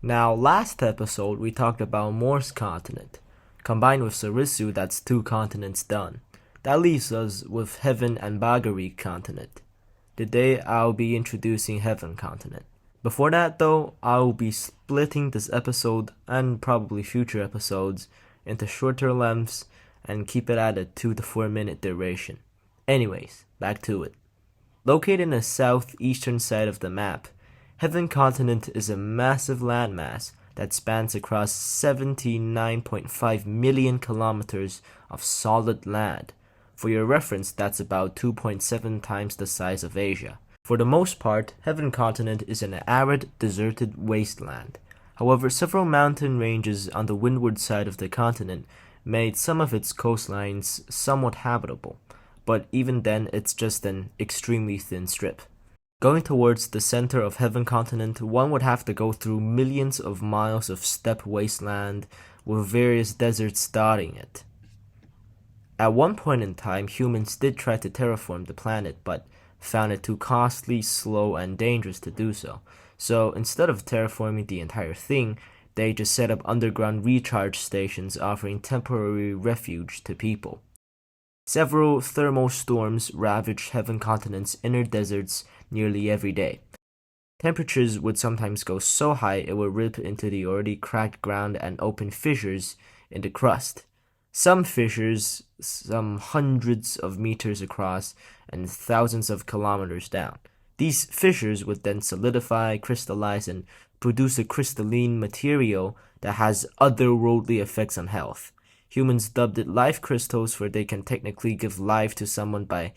Now, last episode we talked about Morse continent. Combined with Sarisu, that's two continents done. That leaves us with Heaven and Bagari continent. Today I'll be introducing Heaven continent. Before that though, I'll be splitting this episode and probably future episodes into shorter lengths and keep it at a 2 to 4 minute duration. Anyways, back to it. Located in the southeastern side of the map, Heaven continent is a massive landmass that spans across 79.5 million kilometers of solid land. For your reference, that's about 2.7 times the size of Asia. For the most part, Heaven continent is an arid, deserted wasteland. However, several mountain ranges on the windward side of the continent made some of its coastlines somewhat habitable, but even then it's just an extremely thin strip. Going towards the center of Heaven continent, one would have to go through millions of miles of steppe wasteland with various deserts dotting it. At one point in time, humans did try to terraform the planet, but found it too costly, slow, and dangerous to do so. So instead of terraforming the entire thing, they just set up underground recharge stations offering temporary refuge to people. Several thermal storms ravaged Heaven continent's inner deserts nearly every day. Temperatures would sometimes go so high it would rip into the already cracked ground and open fissures in the crust. Some fissures, some hundreds of meters across and thousands of kilometers down. These fissures would then solidify, crystallize, and produce a crystalline material that has otherworldly effects on health. Humans dubbed it life crystals, for they can technically give life to someone by,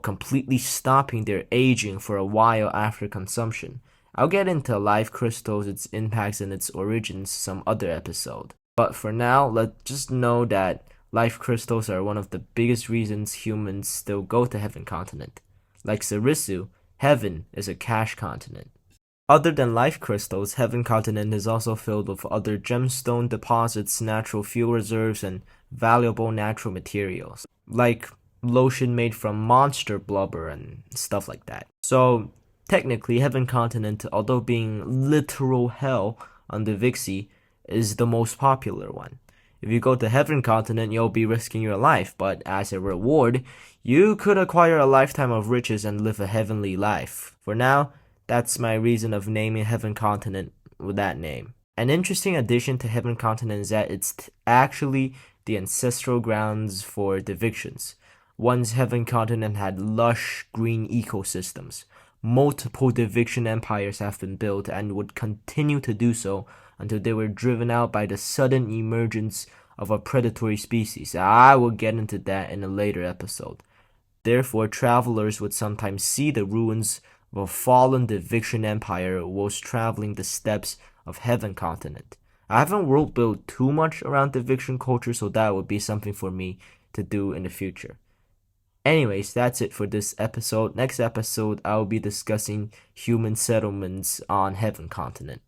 completely stopping their aging for a while after consumption. I'll get into life crystals, its impacts, and its origins some other episode. But for now, let's just know that life crystals are one of the biggest reasons humans still go to Heaven continent. Like Sarisu, Heaven is a cash continent. Other than life crystals, Heaven continent is also filled with other gemstone deposits, natural fuel reserves, and valuable natural materials, like lotion made from monster blubber and stuff like that. So, technically, Heaven continent, although being literal hell on the Vixie, is the most popular one. If you go to Heaven continent, you'll be risking your life, but as a reward, you could acquire a lifetime of riches and live a heavenly life. For now, that's my reason of naming Heaven continent with that name. An interesting addition to Heaven continent is that it's actually the ancestral grounds for Divictions. Once Heaven continent had lush green ecosystems. Multiple Diviction empires have been built and would continue to do so until they were driven out by the sudden emergence of a predatory species. I will get into that in a later episode. Therefore, travelers would sometimes see the ruins of a fallen Diviction empire whilst traveling the steppes of Heaven continent. I haven't world built too much around Diviction culture, so that would be something for me to do in the future. Anyways, that's it for this episode. Next episode, I will be discussing human settlements on Heaven continent.